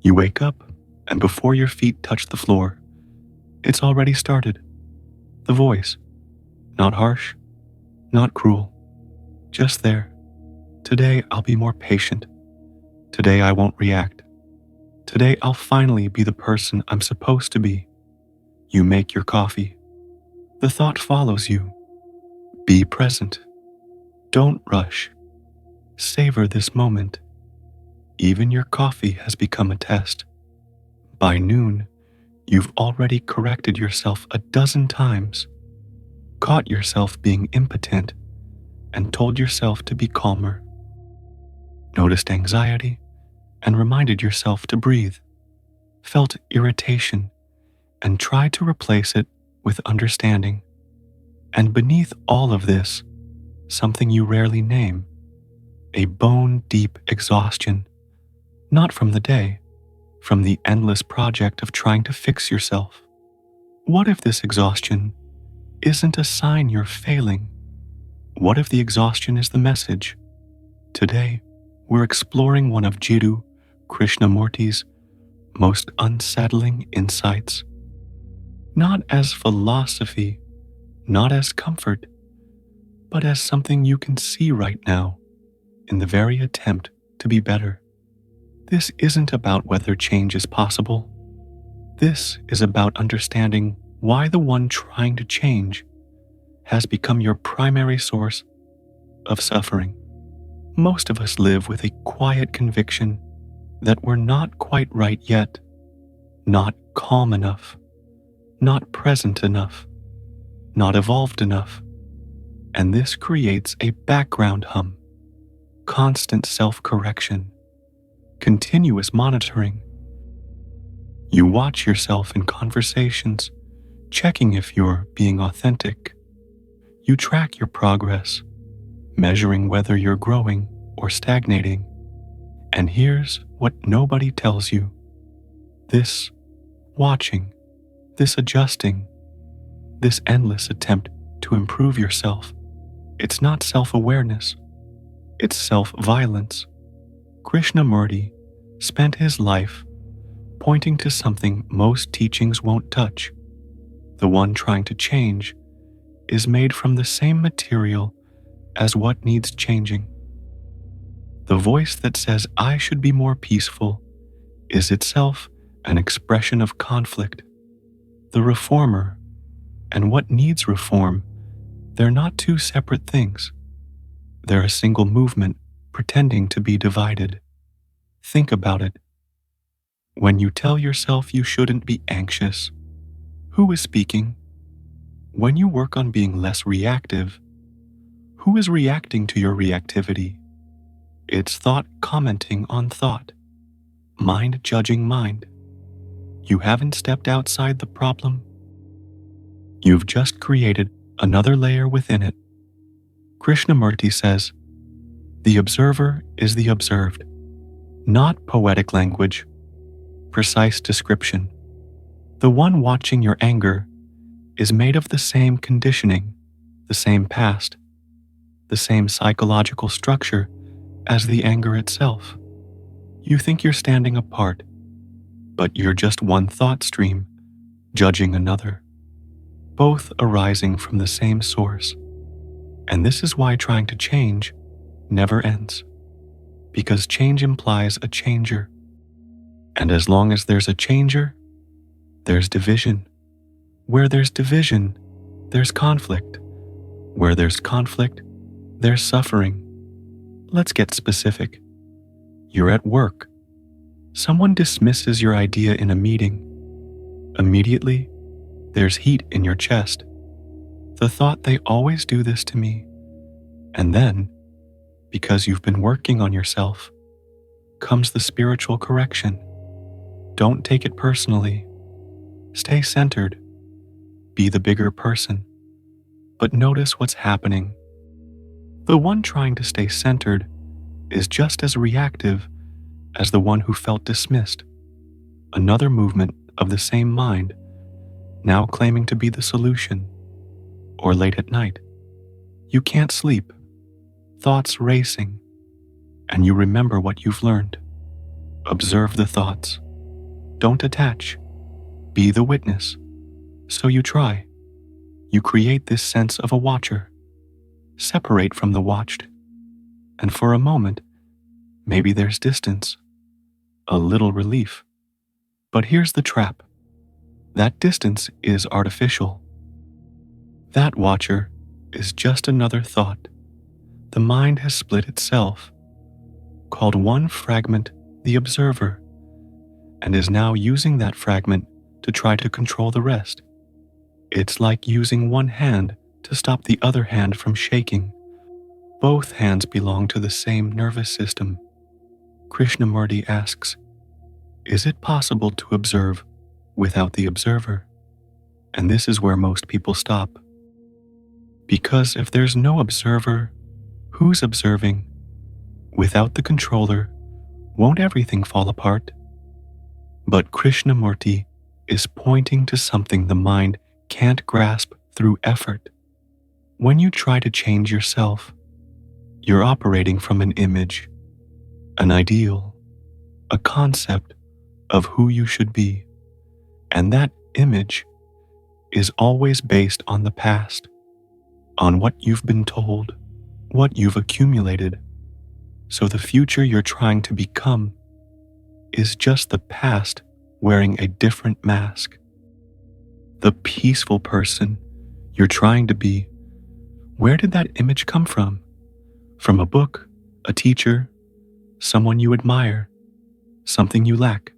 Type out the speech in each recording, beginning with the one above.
You wake up, and before your feet touch the floor, it's already started. The voice, not harsh, not cruel, just there. Today I'll be more patient. Today I won't react. Today I'll finally be the person I'm supposed to be. You make your coffee. The thought follows you. Be present. Don't rush. Savor this moment. Even your coffee has become a test. By noon, you've already corrected yourself a dozen times, caught yourself being impotent, and told yourself to be calmer. Noticed anxiety and reminded yourself to breathe. Felt irritation and tried to replace it with understanding. And beneath all of this, something you rarely name, a bone-deep exhaustion, not from the day, from the endless project of trying to fix yourself. What if this exhaustion isn't a sign you're failing? What if the exhaustion is the message? Today, we're exploring one of Jiddu Krishnamurti's most unsettling insights. Not as philosophy, not as comfort, but as something you can see right now in the very attempt to be better. This isn't about whether change is possible. This is about understanding why the one trying to change has become your primary source of suffering. Most of us live with a quiet conviction that we're not quite right yet, not calm enough, not present enough, not evolved enough. And this creates a background hum, constant self-correction, continuous monitoring. You watch yourself in conversations, checking if you're being authentic. You track your progress, measuring whether you're growing or stagnating. And here's what nobody tells you. This watching, this adjusting, this endless attempt to improve yourself, it's not self-awareness, it's self-violence. Krishnamurti spent his life pointing to something most teachings won't touch. The one trying to change is made from the same material as what needs changing. The voice that says, "I should be more peaceful," is itself an expression of conflict. The reformer and what needs reform, they're not two separate things. They're a single movement pretending to be divided. Think about it. When you tell yourself you shouldn't be anxious, who is speaking? When you work on being less reactive, who is reacting to your reactivity? It's thought commenting on thought, mind judging mind. You haven't stepped outside the problem. You've just created another layer within it. Krishnamurti says, the observer is the observed, not poetic language, precise description. The one watching your anger is made of the same conditioning, the same past, the same psychological structure as the anger itself. You think you're standing apart, but you're just one thought stream, judging another, both arising from the same source. And this is why trying to change never ends, because change implies a changer. And as long as there's a changer, there's division. Where there's division, there's conflict. Where there's conflict, there's suffering. Let's get specific. You're at work. Someone dismisses your idea in a meeting. Immediately, there's heat in your chest. The thought, they always do this to me. And then, because you've been working on yourself, comes the spiritual correction. Don't take it personally. Stay centered. Be the bigger person. But notice what's happening. The one trying to stay centered is just as reactive as the one who felt dismissed. Another movement of the same mind, now claiming to be the solution. Or late at night, you can't sleep, thoughts racing, and you remember what you've learned. Observe the thoughts. Don't attach. Be the witness. So you try. You create this sense of a watcher. Separate from the watched. And for a moment, maybe there's distance, a little relief. But here's the trap. That distance is artificial. That watcher is just another thought. The mind has split itself, called one fragment the observer, and is now using that fragment to try to control the rest. It's like using one hand to stop the other hand from shaking. Both hands belong to the same nervous system. Krishnamurti asks, is it possible to observe without the observer? And this is where most people stop. Because if there's no observer, who's observing? Without the controller, won't everything fall apart? But Krishnamurti is pointing to something the mind can't grasp through effort. When you try to change yourself, you're operating from an image, an ideal, a concept of who you should be. And that image is always based on the past, on what you've been told, what you've accumulated. So the future you're trying to become is just the past wearing a different mask. The peaceful person you're trying to be, where did that image come from? From a book, a teacher, someone you admire, something you lack.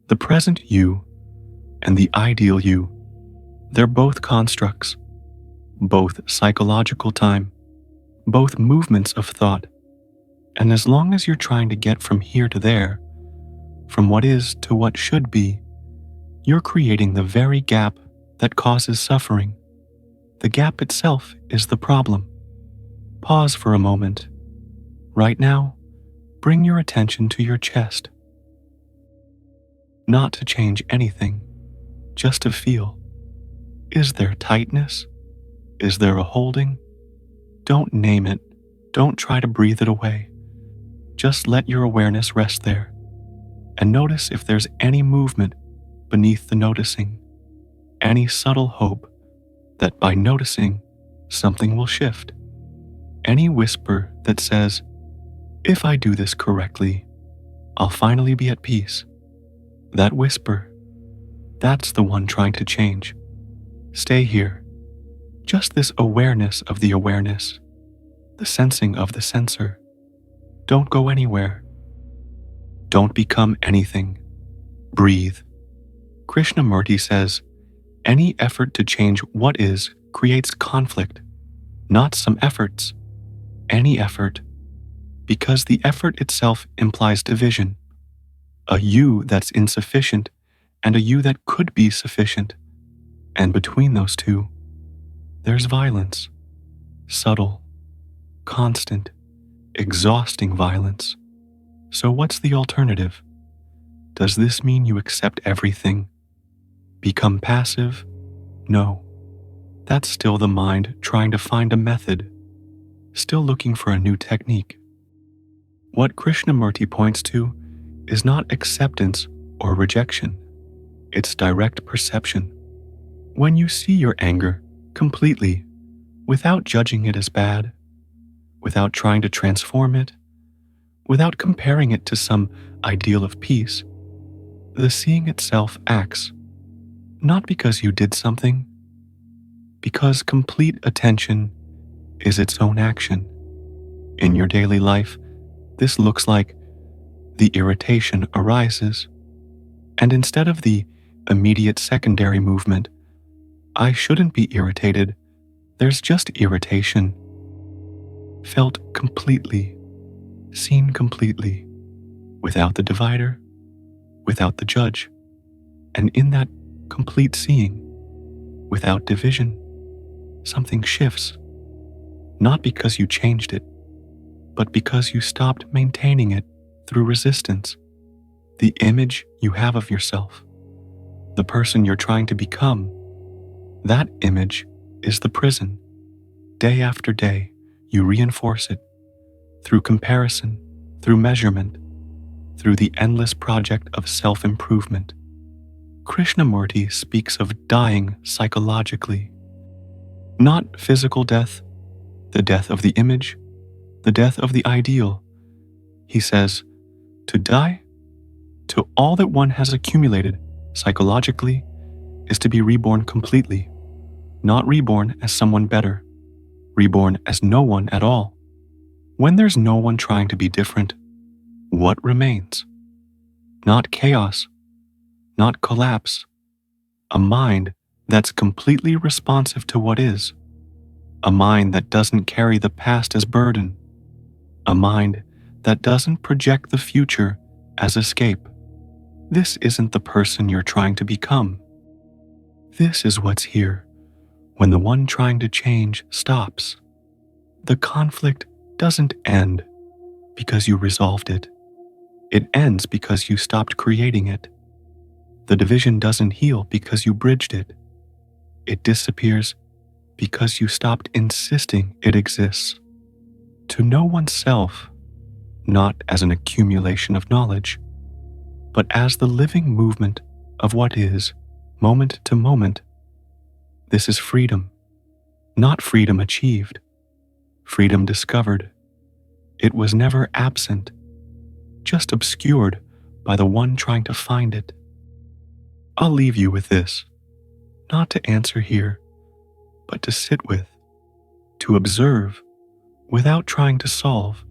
The present you and the ideal you, they're both constructs, both psychological time, both movements of thought. And as long as you're trying to get from here to there, from what is to what should be, you're creating the very gap that causes suffering. The gap itself is the problem. Pause for a moment. Right now, bring your attention to your chest. Not to change anything, just to feel. Is there tightness? Is there a holding? Don't name it. Don't try to breathe it away. Just let your awareness rest there. And notice if there's any movement beneath the noticing, any subtle hope that by noticing, something will shift. Any whisper that says, if I do this correctly, I'll finally be at peace. That whisper, that's the one trying to change. Stay here. Just this awareness of the awareness, the sensing of the sensor. Don't go anywhere. Don't become anything. Breathe. Krishnamurti says, any effort to change what is creates conflict, not some efforts. Any effort, because the effort itself implies division. A you that's insufficient and a you that could be sufficient. And between those two, there's violence. Subtle, constant, exhausting violence. So what's the alternative? Does this mean you accept everything? Become passive? No. That's still the mind trying to find a method, still looking for a new technique. What Krishnamurti points to is not acceptance or rejection. It's direct perception. When you see your anger completely, without judging it as bad, without trying to transform it, without comparing it to some ideal of peace, the seeing itself acts, not because you did something, because complete attention is its own action. In your daily life, this looks like the irritation arises, and instead of the immediate secondary movement, I shouldn't be irritated, there's just irritation. Felt completely, seen completely, without the divider, without the judge, and in that complete seeing, without division, something shifts, not because you changed it, but because you stopped maintaining it through resistance. The image you have of yourself, the person you're trying to become, that image is the prison. Day after day, you reinforce it through comparison, through measurement, through the endless project of self-improvement. Krishnamurti speaks of dying psychologically, not physical death, the death of the image, the death of the ideal. He says, to die to all that one has accumulated psychologically is to be reborn completely, not reborn as someone better, reborn as no one at all. When there's no one trying to be different, what remains? Not chaos, not collapse, a mind that's completely responsive to what is, a mind that doesn't carry the past as burden, a mind that doesn't project the future as escape. This isn't the person you're trying to become. This is what's here when the one trying to change stops. The conflict doesn't end because you resolved it. It ends because you stopped creating it. The division doesn't heal because you bridged it. It disappears because you stopped insisting it exists. To know oneself, not as an accumulation of knowledge, but as the living movement of what is, moment to moment. This is freedom, not freedom achieved, freedom discovered. It was never absent, just obscured by the one trying to find it. I'll leave you with this, not to answer here, but to sit with, to observe, without trying to solve.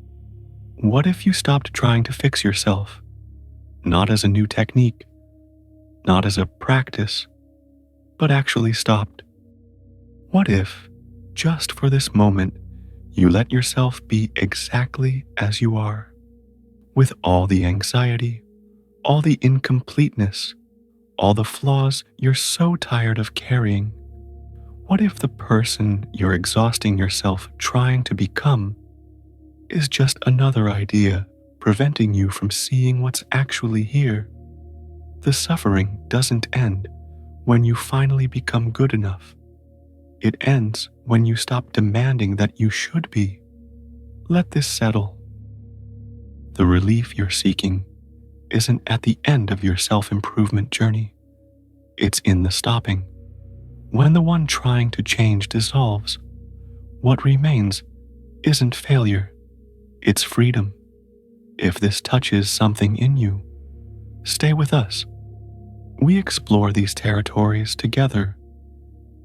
What if you stopped trying to fix yourself, not as a new technique, not as a practice, but actually stopped? What if, just for this moment, you let yourself be exactly as you are, with all the anxiety, all the incompleteness, all the flaws you're so tired of carrying? What if the person you're exhausting yourself trying to become is just another idea preventing you from seeing what's actually here? The suffering doesn't end when you finally become good enough. It ends when you stop demanding that you should be. Let this settle. The relief you're seeking isn't at the end of your self-improvement journey. It's in the stopping. When the one trying to change dissolves, what remains isn't failure, it's freedom. If this touches something in you, stay with us. We explore these territories together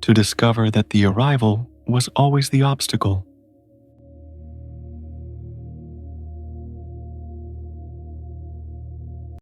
to discover that the arrival was always the obstacle,